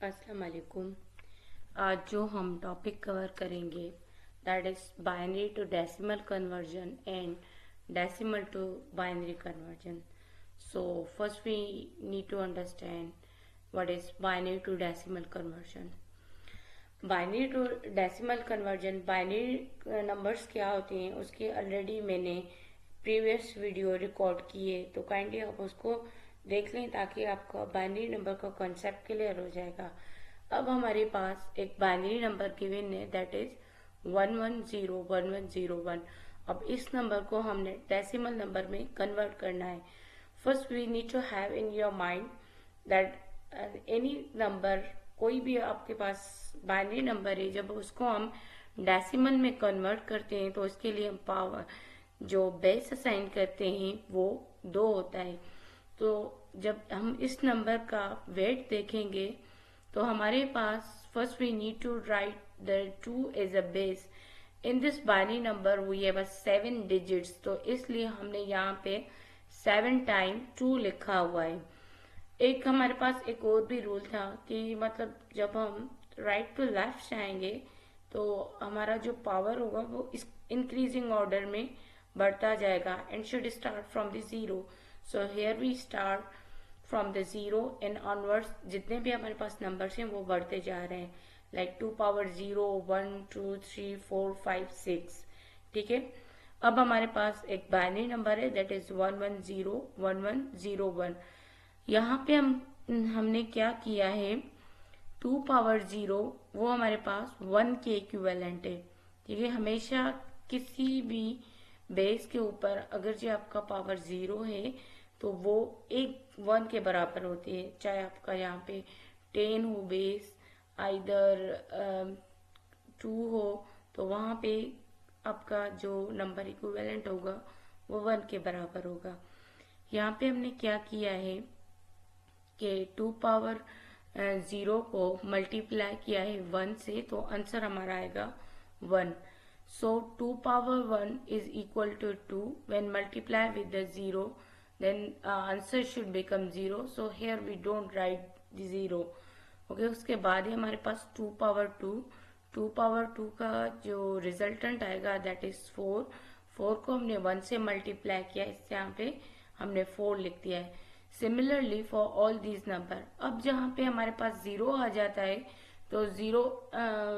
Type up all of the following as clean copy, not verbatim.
अस्सलाम वालेकुम। आज जो हम टॉपिक कवर करेंगे that is binary to decimal conversion and decimal to binary conversion. So first we need to understand what is binary to decimal conversion. Binary to decimal conversion, binary numbers क्या होते हैं उसके already मैंने previous video record किए, तो kindly आप उसको देख लें ताकि आपका बाइनरी नंबर का कॉन्सेप्ट क्लियर हो जाएगा। अब हमारे पास एक बाइनरी नंबर गिवन है दैट इज 11011101। अब इस नंबर को हमने डेसिमल नंबर में कन्वर्ट करना है। First we need to have in your mind that any number, कोई भी आपके पास बाइनरी नंबर है, जब उसको हम डेसिमल में कन्वर्ट करते हैं तो उसके लिए हम पावर जो बेस असाइन करते हैं वो 2 होता है। तो जब हम इस नंबर का वेट देखेंगे तो हमारे पास first we need to write the 2 as a base. In this binary number we have 7 digits, तो इसलिए हमने यहाँ पे 7 टाइम 2 लिखा हुआ है। एक हमारे पास एक और भी रूल था कि मतलब जब हम राइट टू लेफ्ट जाएंगे तो हमारा जो पावर होगा वो इस इंक्रीजिंग ऑर्डर में बढ़ता जाएगा and should start from the zero. So here we start from the zero and onwards, जितने भी हमारे पास नंबर्स हैं वो बढ़ते जा रहे हैं, लाइक 2 पावर 0, 1, 2, 3, 4, 5, 6। ठीक है। अब हमारे पास एक बाइनरी नंबर है दैट इज 11011101। यहाँ पे हमने क्या किया है, 2 पावर 0 वो हमारे पास 1 के इक्विवेलेंट है। ठीक है। हमेशा किसी भी बेस के ऊपर अगर जो आपका पावर 0 है तो वो एक 1 के बराबर होती है, चाहे आपका यहाँ पे 10 हो बेस, आइदर 2 हो, तो वहाँ पे आपका जो नंबर इक्विवेलेंट होगा वो 1 के बराबर होगा। यहाँ पे हमने क्या किया है कि 2 पावर 0 को मल्टीप्लाई किया है 1 से, तो आंसर हमारा आएगा 1। So 2 power 1 is equal to 2 when multiply with the 0, then answer should become 0। So here we don't write 0। Okay. उसके बाद ही हमारे पास 2 पावर 2, 2 पावर 2 का जो रिजल्टेंट आएगा दैट इज 4। 4 को हमने 1 से मल्टीप्लाई किया, इससे यहाँ पे हमने 4 लिख दिया है। Similarly for all these number, अब जहाँ पे हमारे पास 0 आ जाता है तो 0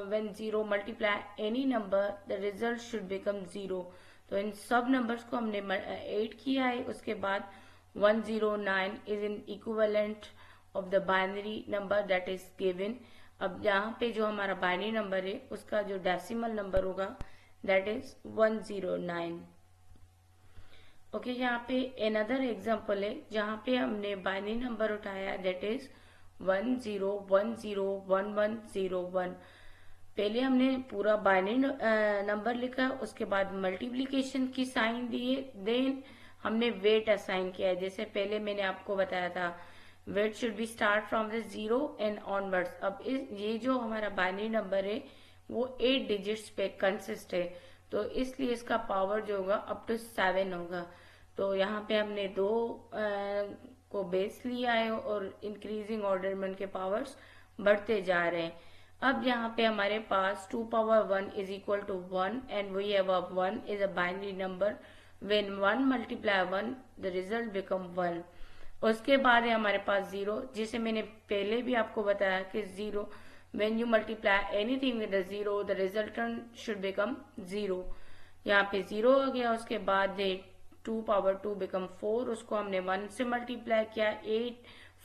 when 0 multiply any number the result should become 0। तो इन सब नंबर्स को हमने 8 किया है। उसके बाद 109 is in equivalent of the binary number that is given. अब यहाँ पे जो हमारा बाइनरी नंबर है उसका जो डेसिमल नंबर होगा दैट इज 109। ओके। यहाँ पे अनदर एग्जांपल है जहाँ पे हमने बाइनरी नंबर उठाया दैट इज 10101101। पहले हमने पूरा बाइनरी नंबर लिखा, उसके बाद मल्टीप्लीकेशन की साइन दिए, देन हमने वेट असाइन किया है। जैसे पहले मैंने आपको बताया था weight should be start from the 0 and onwards. अब ये जो हमारा बाइनरी नंबर है वो 8 डिजिट्स पे कंसिस्ट है, तो इसलिए इसका पावर जो होगा अप टू 7 होगा। तो यहाँ पे हमने 2 को बेस लिया है और इंक्रीजिंग ऑर्डर में उनके पावर्स बढ़ते जा रहे हैं। अब यहाँ पे हमारे पास 2 power 1 is equal to 1 and we have 1 is a binary number. When 1 multiply 1 the result become 1। उसके बाद है हमारे पास 0, जिसे मैंने पहले भी आपको बताया कि 0 when you multiply anything with 0 the resultant should become 0। यहाँ पे 0 आ गया। उसके बाद 2 पावर 2 बिकम 4, उसको हमने 1 से मल्टीप्लाई किया 8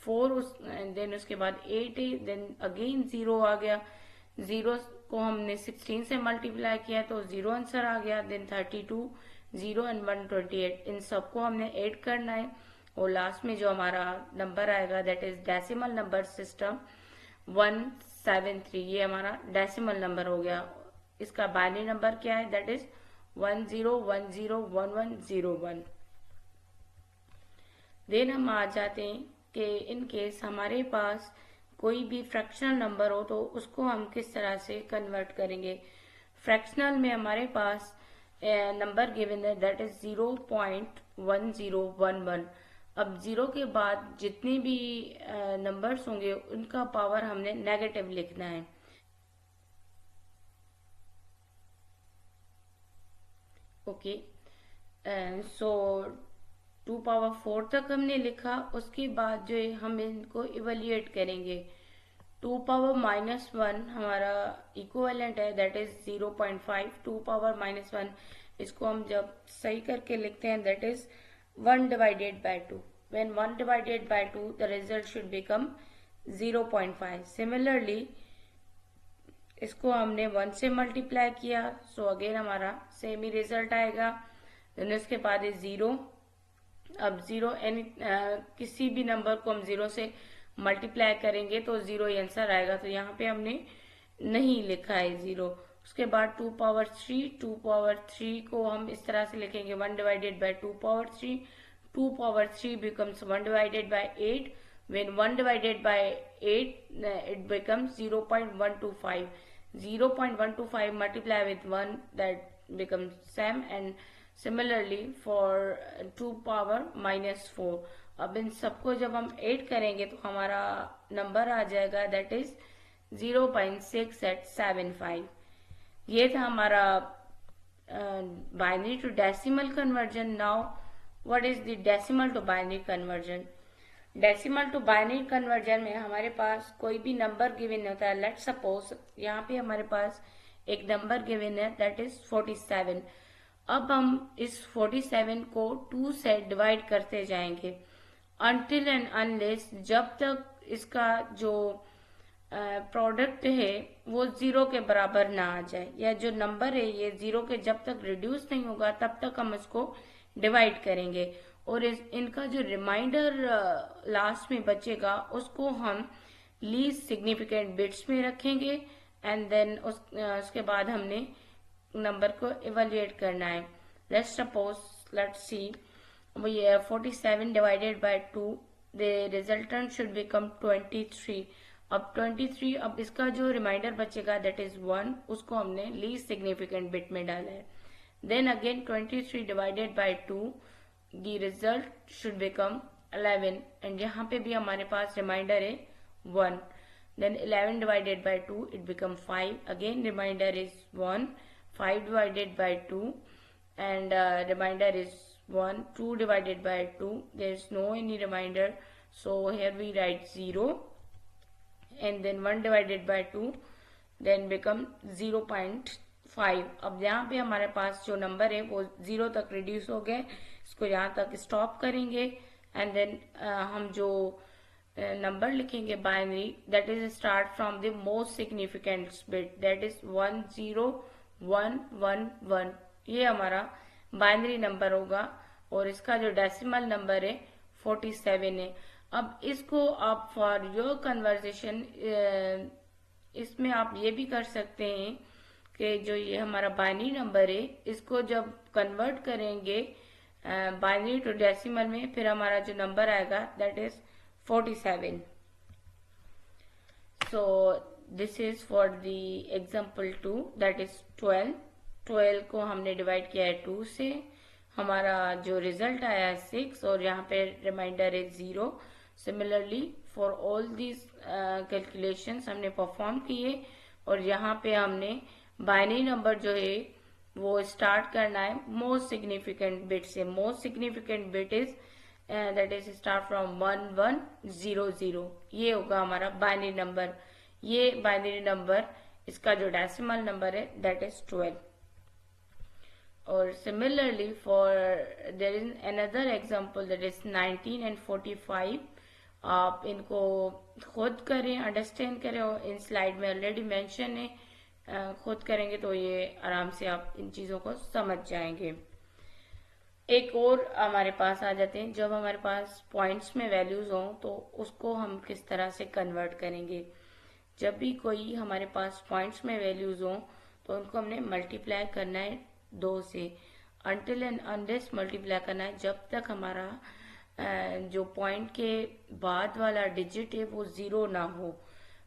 4, देन उसके बाद 8 है, देन अगेन 0 आ गया। 0 को हमने 16 से मल्टीप्लाई किया तो 0 आंसर आ गया। देन 32, 0 एंड 128, इन सबको हमने ऐड करना है और लास्ट में जो हमारा नंबर आएगा that is decimal number system 173। ये हमारा डेसिमल नंबर हो गया। इसका बाइनरी नंबर क्या है दैट इज 10101101। देन हम आ जाते हैं कि इन केस हमारे पास कोई भी फ्रैक्शनल नंबर हो तो उसको हम किस तरह से कन्वर्ट करेंगे। फ्रैक्शनल में हमारे पास नंबर गिवन है दैट इज 0.1011। अब 0 के बाद जितने भी नंबर्स होंगे उनका पावर हमने नेगेटिव लिखना है। ओके, सो 2 पावर 4 तक हमने लिखा। उसके बाद जो है हम इनको इवेल्युएट करेंगे। 2 पावर -1 हमारा इक्विवेलेंट है, दैट इज 0.5। 2 पावर -1 इसको हम जब सही करके लिखते हैं that is 1 divided by 2। When 1 divided by 2 the result should become 0.5। Similarly इसको हमने 1 से मल्टीप्लाई किया, सो अगेन हमारा सेम ही रिजल्ट आएगा। देन उसके बाद 0। अब 0 किसी भी नंबर को हम 0 से मल्टीप्लाई करेंगे तो 0 ही आंसर आएगा, तो यहाँ पे हमने नहीं लिखा है 0। उसके बाद 2 पावर 3। 2 पावर 3 को हम इस तरह से लिखेंगे 1 divided by 2 power 3। 2 power 3 becomes 1 divided by 8. When 1 divided by 8, it becomes 0.125. 0.125 multiply with 1, that becomes same. And similarly for 2 power -4. अब इन सबको जब हम ऐड करेंगे तो हमारा नंबर आ जाएगा दैट इज 0.6875। ये था हमारा binary to decimal conversion. Now what is the decimal to binary conversion? Decimal to binary conversion में हमारे पास कोई भी नंबर गिवन होता है। लेट्स सपोज यहाँ पे हमारे पास एक नंबर गिवन है दैट इज 47। अब हम इस 47 को 2 से डिवाइड करते जाएंगे अनटिल एंड अनलेस जब तक इसका जो प्रोडक्ट है वो 0 के बराबर ना आ जाए, या जो नंबर है ये 0 के जब तक रिड्यूस नहीं होगा तब तक हम इसको डिवाइड करेंगे। और इनका जो रिमाइंडर लास्ट में बचेगा उसको हम लीस्ट सिग्निफिकेंट बिट्स में रखेंगे। एंड देन उसके बाद हमने नंबर को इवेल्युएट करना है। Let's see 47 divided by 2, the resultant should become 23। अब 23, अब इसका जो रिमाइंडर बचेगा दैट इज 1, उसको हमने लीस्ट सिग्निफिकेंट बिट में डाला है। Then again 23 divided by 2, the result should become 11। And यहाँ पे भी हमारे पास रिमाइंडर है 1। Then 11 divided by 2 it become 5। Again remainder is 1। 5 divided by 2 and remainder is 1. 2 divided by 2, there is no any remainder, so here we write 0, and then 1 divided by 2 then become 0.5। अब यहाँ पे हमारे पास जो number है वो 0 तक reduce हो गए, इसको यहाँ तक स्टॉप करेंगे। एंड देन हम जो नंबर लिखेंगे binary that is start from the most significant bit that is 1011, ये हमारा बाइनरी नंबर होगा और इसका जो डेसिमल नंबर है 47 है। अब इसको आप फॉर योर कन्वर्सेशन इसमें आप ये भी कर सकते हैं कि जो ये हमारा बाइनरी नंबर है इसको जब कन्वर्ट करेंगे बाइनरी टू डेसिमल में, फिर हमारा जो नंबर आएगा that is 47। So this is for the example 2 that is 12। 12 को हमने डिवाइड किया है 2 से, हमारा जो रिजल्ट आया है 6 और यहाँ पे रिमाइंडर है 0। Similarly for all these calculations हमने परफॉर्म किए और यहाँ पे हमने बाइनरी नंबर जो है वो स्टार्ट करना है मोस्ट सिग्निफिकेंट बिट से। Most significant bit is that is start from 1100। ये होगा हमारा बाइनरी नंबर। ये बाइनरी नंबर इसका जो डेसिमल नंबर है दैट इज 12। और similarly for their is another example that is 19 and 45। आप इनको खुद करें, अंडरस्टैंड करें, और इन स्लाइड में ऑलरेडी मेंशन है, खुद करेंगे तो ये आराम से आप इन चीजों को समझ जाएंगे। एक और हमारे पास आ जाते हैं, जब हमारे पास पॉइंट्स में वैल्यूज हों तो उसको हम किस तरह से कन्वर्ट करेंगे। जब भी कोई हमारे पास पॉइंट्स में वैल्यूज हों तो उनको हमने मल्टीप्लाई करना है 2 से। अनटिल एंड अनलेस मल्टीप्लाई करना है जब तक हमारा जो पॉइंट के बाद वाला डिजिट है वो 0 ना हो।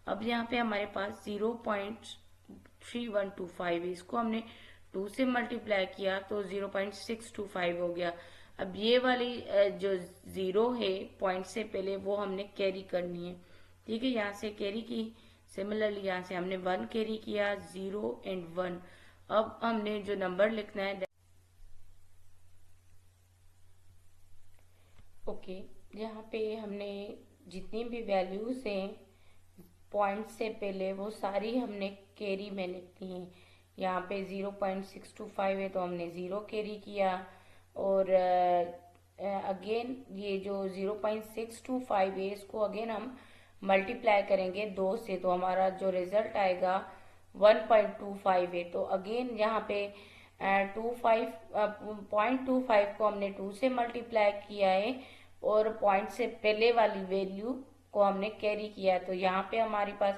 अब यहाँ पे हमारे पास 0.3125 है, इसको हमने 2 से मल्टीप्लाई किया तो 0.625 हो गया। अब ये वाली जो जीरो है पॉइंट से पहले वो हमने कैरी करनी है। ठीक है, यहाँ से कैरी की। सिमिलरली यहाँ से हमने 1 कैरी किया, 0 एंड 1। अब हमने जो नंबर लिखना है, ओके, यहाँ पे हमने जितनी भी वैल्यूज हैं पॉइंट से पहले वो सारी हमने कैरी में लिखनी है। यहाँ पे 0.625 है तो हमने 0 कैरी किया, और अगेन ये जो 0.625 है इसको अगेन हम मल्टीप्लाई करेंगे 2 से, तो हमारा जो रिजल्ट आएगा 1.25 है। तो अगेन यहाँ पे 0.25 को हमने 2 से मल्टीप्लाई किया है, और पॉइंट से पहले वाली वैल्यू को हमने कैरी किया। तो यहाँ पे हमारे पास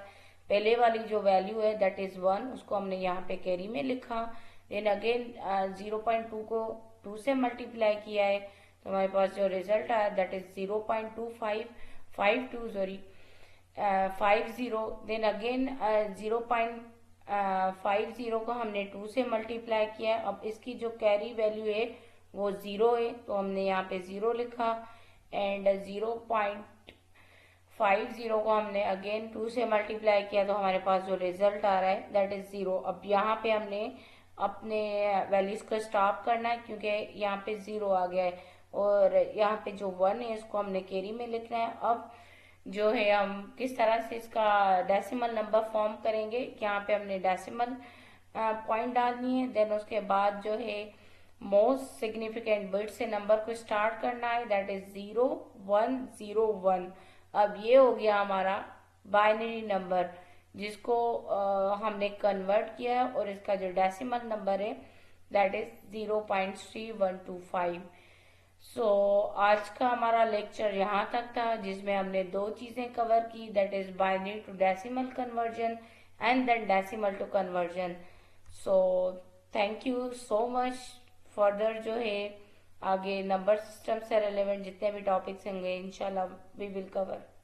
पहले वाली जो वैल्यू है दैट इज 1, उसको हमने यहाँ पे कैरी में लिखा। देन अगेन 0.2 को 2 से मल्टीप्लाई किया है, तो हमारे पास जो रिजल्ट आया that is 0.2552 sorry 50। Then again 0.50 को हमने 2 से मल्टीप्लाई किया है। अब इसकी जो कैरी वैल्यू है वो 0 है, तो हमने यहाँ पे 0 लिखा, एंड 0.50 को हमने अगेन 2 से मल्टीप्लाई किया, तो हमारे पास जो रिजल्ट आ रहा है दैट इज 0। अब यहाँ पे हमने अपने वैल्यूज को स्टॉप करना है क्योंकि यहाँ पे 0 आ गया है, और यहाँ पे जो 1 है इसको हमने कैरी में लिखना है। अब जो है हम किस तरह से इसका डेसिमल नंबर फॉर्म करेंगे, यहाँ पे हमने डेसिमल पॉइंट डालनी है। देन उसके बाद जो है मोस्ट सिग्निफिकेंट बिट से नंबर को स्टार्ट करना है, दैट इज 0101। अब ये हो गया हमारा बाइनरी नंबर जिसको हमने कन्वर्ट किया है, और इसका जो डेसिमल नंबर है दैट इज 0.3125। सो आज का हमारा लेक्चर यहाँ तक था, जिसमें हमने 2 चीजें कवर की, that is binary to decimal conversion and then decimal to conversion. So thank you so much. Further जो है आगे नंबर सिस्टम से रिलेवेंट जितने भी टॉपिक्स होंगे इंशाल्लाह वी विल कवर।